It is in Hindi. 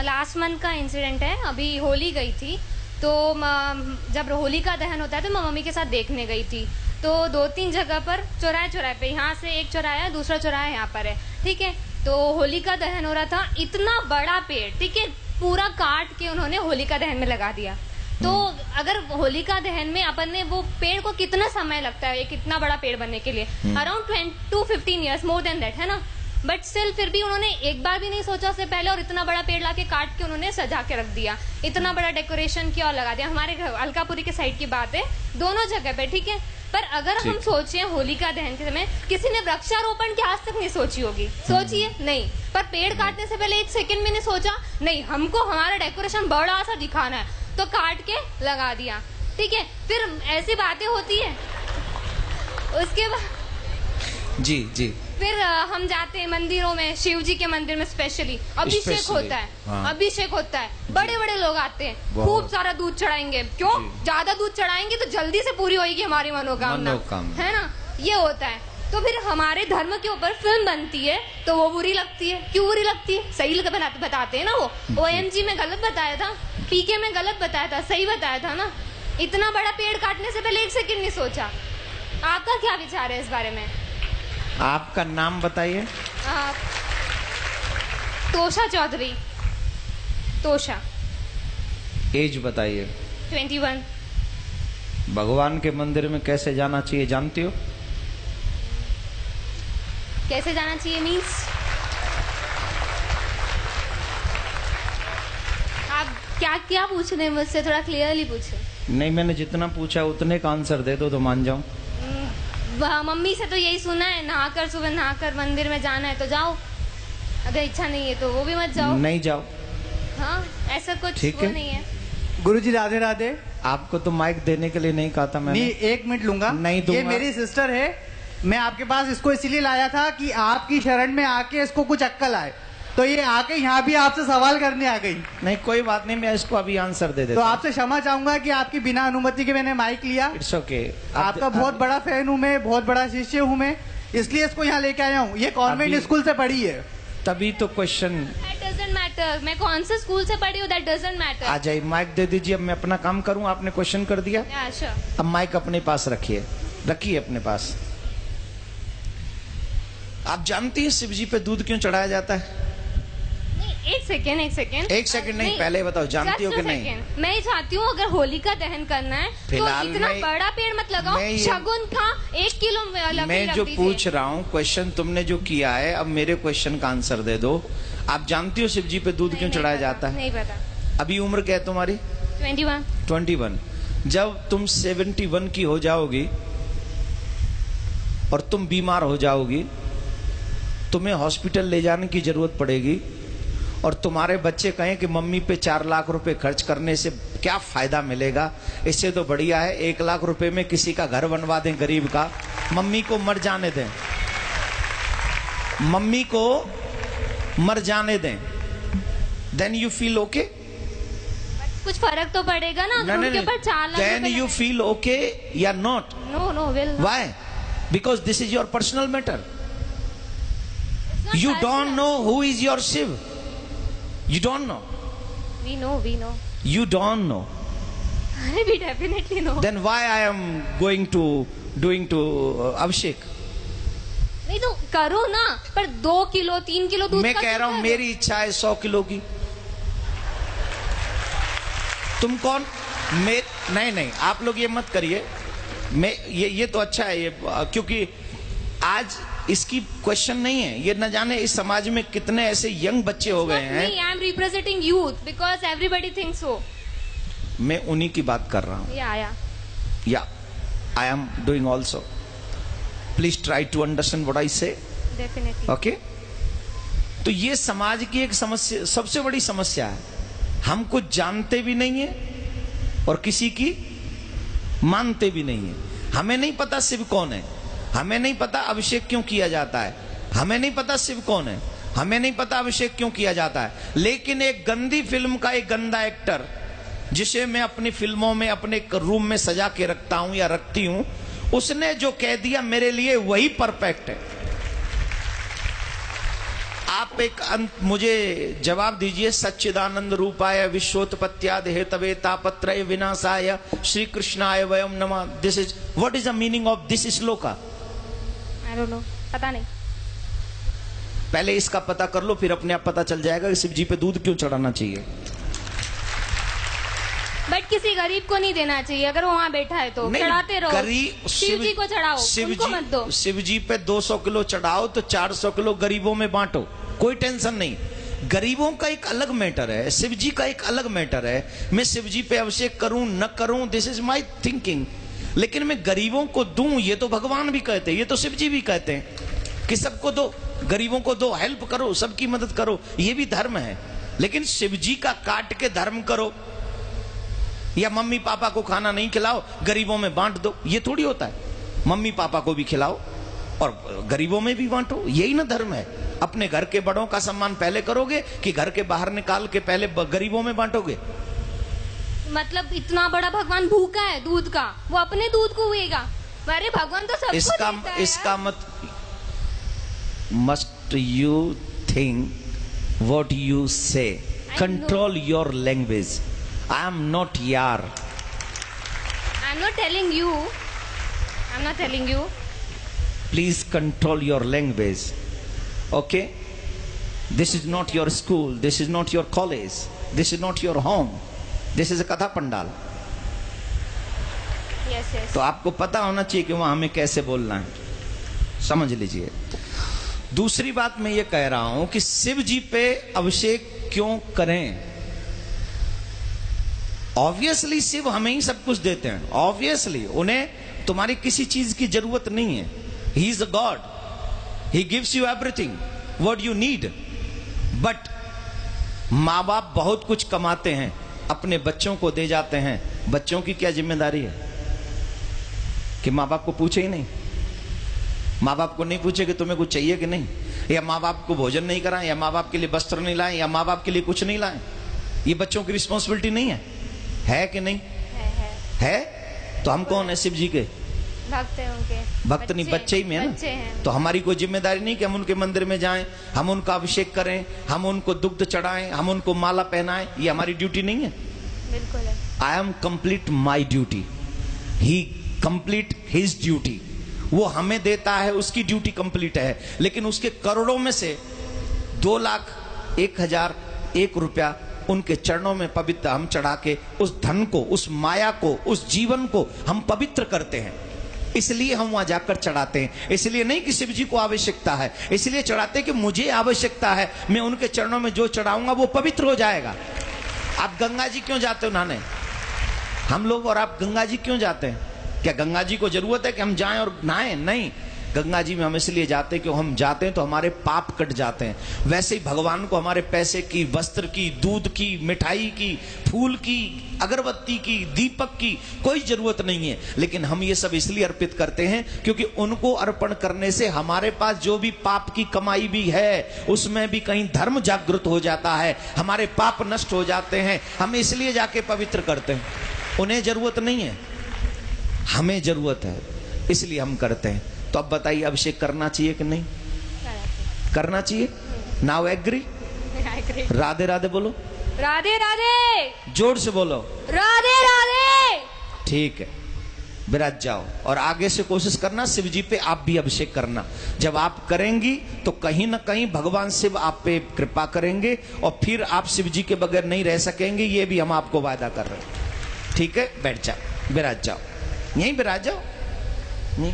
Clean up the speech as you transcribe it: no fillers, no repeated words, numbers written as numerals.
लास्ट मंथ का इंसिडेंट है। अभी होली गई थी तो जब होली का दहन होता है तो मैं मम्मी के साथ देखने गई थी। तो 2-3 जगह पर चौराहे पे, यहाँ से एक चौराहा है, दूसरा चौराहा यहाँ पर है, ठीक है। तो होली का दहन हो रहा था, इतना बड़ा पेड़, ठीक है, पूरा काट के उन्होंने होली का दहन में लगा दिया। तो अगर होलिका दहन में अपन ने वो पेड़ को कितना समय लगता है, एक इतना बड़ा पेड़ बनने के लिए, around 10 to 15 years, more than that, है ना। बट स्टिल फिर भी उन्होंने एक बार भी नहीं सोचा उससे पहले, और इतना बड़ा पेड़ लाके काट के उन्होंने सजा के रख दिया, इतना बड़ा डेकोरेशन किया और लगा दिया। हमारे अलकापुरी के साइड की बात है, दोनों जगह पे, ठीक है। पर अगर हम सोचे होलिका दहन के समय किसी ने वृक्षारोपण की आज तक नहीं सोची होगी, सोचिए नहीं, पर पेड़ काटने से पहले 1 सेकंड में नहीं सोचा, नहीं हमको हमारा डेकोरेशन बड़ा सा दिखाना है तो काट के लगा दिया, ठीक है। फिर ऐसी बातें होती है, उसके बाद जी जी फिर हम जाते हैं मंदिरों में, शिव जी के मंदिर में स्पेशली अभिषेक होता है। हाँ। अभिषेक होता है, बड़े बड़े लोग आते हैं, खूब सारा दूध चढ़ाएंगे, क्यों, ज्यादा दूध चढ़ाएंगे तो जल्दी से पूरी होगी हमारी मनोकामना, है ना, ये होता है। तो फिर हमारे धर्म के ऊपर फिल्म बनती है तो वो बुरी लगती है। क्यों बुरी लगती है, सही बताते हैं ना, वो OMG में गलत बताया था, PK में गलत बताया था, सही बताया था ना। इतना बड़ा पेड़ काटने से पहले 1 सेकंड नहीं सोचा। आपका क्या विचार है इस बारे में? आपका नाम बताइए। तोषा चौधरी। तोषा। एज बताइए। 21। भगवान के मंदिर में कैसे जाना चाहिए जानती हो? कैसे जाना चाहिए मीन्स? आप क्या क्या पूछ रहे हैं मुझसे, थोड़ा क्लियरली पूछे। नहीं, मैंने जितना पूछा उतने का आंसर दे दो तो मान जाऊं। मम्मी से तो यही सुना है, नहाकर सुबह नहाकर मंदिर में जाना है तो जाओ, अगर इच्छा नहीं है तो वो भी मत जाओ। नहीं जाओ। हाँ, ऐसा कुछ ठीक वो नहीं है। गुरुजी राधे राधे। आपको तो माइक देने के लिए नहीं कहा था मैंने। नहीं, 1 मिनट लूंगा। नहीं दूंगा। ये मेरी सिस्टर है, मैं आपके पास इसको इसीलिए लाया था कि आपकी शरण में आके इसको कुछ अक्कल आए, तो ये आके यहाँ भी आपसे सवाल करने आ गई। नहीं, कोई बात नहीं, मैं इसको अभी आंसर दे देता तो आपसे क्षमा चाहूंगा कि आपकी बिना अनुमति के मैंने माइक लिया। It's okay. आपका बहुत बड़ा फैन हूँ मैं, बहुत बड़ा शिष्य हूँ मैं, इसलिए इसको यहाँ लेके आया हूँ। ये कॉन्वेंट स्कूल से पढ़ी है। तभी तो क्वेश्चन। That doesn't matter, मैं कौन से स्कूल से पढ़ी हूँ, that doesn't matter। आ जाइए, माइक दे दीजिए। अब मैं अपना काम करूँ, आपने क्वेश्चन कर दिया। Yeah, sure। अब माइक अपने पास रखिए, रखिए अपने पास। आप जानती हैं शिव जी पे दूध क्यों चढ़ाया जाता है? एक सेकेंड नहीं, पहले बताओ, जानती हो कि नहीं? मैं चाहती हूँ अगर होलिका दहन करना है तो इतना बड़ा पेड़ मत लगाओ, शगुन था 1 किलो मैं जो पूछ रहा हूँ क्वेश्चन तुमने जो किया है, अब मेरे क्वेश्चन का आंसर दे दो। आप जानती हो शिव जी पे दूध क्यों चढ़ाया जाता है? नहीं पता। अभी उम्र क्या है तुम्हारी? 21। जब तुम 71 की हो जाओगी और तुम बीमार हो जाओगी, तुम्हें हॉस्पिटल ले जाने की जरूरत पड़ेगी, और तुम्हारे बच्चे कहें कि मम्मी पे 4 लाख रुपए खर्च करने से क्या फायदा मिलेगा, इससे तो बढ़िया है 1 लाख रुपए में किसी का घर बनवा दें गरीब का, मम्मी को मर जाने दें, मम्मी को मर जाने दें, देन यू फील ओके? कुछ फर्क तो पड़ेगा ना अगर उनके ऊपर 4 lakh. Then you feel okay या not? No will. Why? Because this is your personal matter. You don't know who is your Shiv. You don't know. We know. You don't know. We definitely know. Then why I am doing to Abhishek? नहीं तो करो ना, पर 2 किलो 3 किलो दूध। मैं कह रहा हूं मेरी इच्छा है 100 किलो की। तुम कौन? नहीं, आप लोग ये मत करिए। मैं ये तो अच्छा है, ये क्योंकि आज इसकी क्वेश्चन नहीं है, ये न जाने इस समाज में कितने ऐसे यंग बच्चे हो गए हैं। I am representing youth because everybody thinks so. मैं उन्हीं की बात कर रहा हूँ। Yeah I am doing also. Please try to understand what I say. Definitely. Okay. तो ये समाज की एक समस्या, सबसे बड़ी समस्या है। हम कुछ जानते भी नहीं है और किसी की मानते भी नहीं है। हमें नहीं पता शिव कौन है, हमें नहीं पता अभिषेक क्यों किया जाता है, हमें नहीं पता शिव कौन है, हमें नहीं पता अभिषेक क्यों किया जाता है। लेकिन एक गंदी फिल्म का एक गंदा एक्टर, जिसे मैं अपनी फिल्मों में अपने रूम में सजा के रखता हूं या रखती हूं, उसने जो कह दिया मेरे लिए वही परफेक्ट है। आप एक मुझे जवाब दीजिए। सच्चिदानंद रूपाय विश्वोत्पत्त्यादि हेतवे तापत्रय विनाशाय श्री कृष्णाय वयम नमः। This is what is the meaning of this shloka? I don't know, पता नहीं। पहले इसका पता कर लो, फिर अपने आप पता चल जाएगा कि शिव जी पे दूध क्यों चढ़ाना चाहिए। बट किसी गरीब को नहीं देना चाहिए, अगर वो वहाँ बैठा है तो चढ़ाते रहो। शिव जी को चढ़ाओ, उनको मत दो। शिव जी पे 200 किलो चढ़ाओ तो 400 किलो गरीबों में बांटो, कोई टेंशन नहीं। गरीबों का एक अलग मैटर है, शिव जी का एक अलग मैटर है। मैं शिव जी पे अभिषेक करूं न करूं, दिस इज माई थिंकिंग। लेकिन मैं गरीबों को दूं, ये तो भगवान भी कहते हैं, ये तो शिव जी भी कहते हैं कि सबको दो, गरीबों को दो, हेल्प करो, सबकी मदद करो, ये भी धर्म है। लेकिन शिव जी का काट के धर्म करो या मम्मी पापा को खाना नहीं खिलाओ, गरीबों में बांट दो, ये थोड़ी होता है। मम्मी पापा को भी खिलाओ और गरीबों में भी बांटो, यही ना धर्म है। अपने घर के बड़ों का सम्मान पहले करोगे कि घर के बाहर निकाल के पहले गरीबों में बांटोगे? मतलब इतना बड़ा भगवान भूखा है दूध का, वो अपने दूध को हुएगा? अरे भगवान तो सबको देता है। इसका मत must you think what you say, control your language. I am not yar. I'm not telling you. I'm not telling you. Please control your language. Okay? This is not your school. This is not your college. This is not your home. This is a Katha Pandal. Yes, yes. तो आपको पता होना चाहिए कि वहां हमें कैसे बोलना है, समझ लीजिए। दूसरी बात मैं ये कह रहा हूं कि शिव जी पे अभिषेक क्यों करें? ऑब्वियसली शिव हमें ही सब कुछ देते हैं, ऑब्वियसली उन्हें तुम्हारी किसी चीज की जरूरत नहीं है। He is a God, he gives you everything what you need. But माँ बाप बहुत कुछ कमाते हैं, अपने बच्चों को दे जाते हैं। बच्चों की क्या जिम्मेदारी है कि माँ बाप को पूछे ही नहीं? माँ बाप को नहीं पूछे कि तुम्हें कुछ चाहिए कि नहीं, या माँ बाप को भोजन नहीं कराएं, या माँ बाप के लिए वस्त्र नहीं लाएं, या माँ बाप के लिए कुछ नहीं लाएं? ये बच्चों की रिस्पॉन्सिबिलिटी नहीं है कि नहीं? है। तो हम कौन है? शिव जी के भक्त हैं उनके। भक्त नहीं, बच्चे ही में है ना। तो हमारी कोई जिम्मेदारी नहीं कि हम उनके मंदिर में जाएं, हम उनका अभिषेक करें, हम उनको दुग्ध चढ़ाएं, हम उनको माला पहनाएं, ये हमारी ड्यूटी नहीं है? बिल्कुल है। I am complete my duty, he complete his duty. वो हमें देता है, उसकी ड्यूटी कंप्लीट है। लेकिन उसके करोड़ों में से 2,01,001 रुपया उनके चरणों में पवित्र हम चढ़ा के उस धन को, उस माया को, उस जीवन को हम पवित्र करते हैं। इसलिए हम वहां जाकर चढ़ाते हैं। इसलिए नहीं कि शिव जी को आवश्यकता है, इसलिए चढ़ाते हैं कि मुझे आवश्यकता है, मैं उनके चरणों में जो चढ़ाऊंगा वो पवित्र हो जाएगा। आप गंगा जी क्यों जाते हो नहाने? हम लोग और आप गंगा जी क्यों जाते हैं? क्या गंगा जी को जरूरत है कि हम जाएं और नहाएं? नहीं, गंगा जी में हम इसलिए जाते हैं कि हम जाते हैं तो हमारे पाप कट जाते हैं। वैसे ही भगवान को हमारे पैसे की, वस्त्र की, दूध की, मिठाई की, फूल की, अगरबत्ती की, दीपक की कोई जरूरत नहीं है। लेकिन हम ये सब इसलिए अर्पित करते हैं क्योंकि उनको अर्पण करने से हमारे पास जो भी पाप की कमाई भी है उसमें भी कहीं धर्म जागृत हो जाता है, हमारे पाप नष्ट हो जाते हैं। हम इसलिए जाके पवित्र करते हैं। उन्हें जरूरत नहीं है, हमें जरूरत है, इसलिए हम करते हैं। तो अब बताइए, अभिषेक करना चाहिए कि नहीं करना चाहिए? Now agree? राधे राधे बोलो। राधे राधे। जोर से बोलो। राधे राधे। ठीक है, विराज जाओ और आगे से कोशिश करना शिव जी पे आप भी अभिषेक करना। जब आप करेंगी तो कहीं ना कहीं भगवान शिव आप पे कृपा करेंगे और फिर आप शिव जी के बगैर नहीं रह सकेंगे, ये भी हम आपको वादा कर रहे हैं। ठीक है, बैठ जाओ, विराज जाओ, यहीं विराज जाओ। नहीं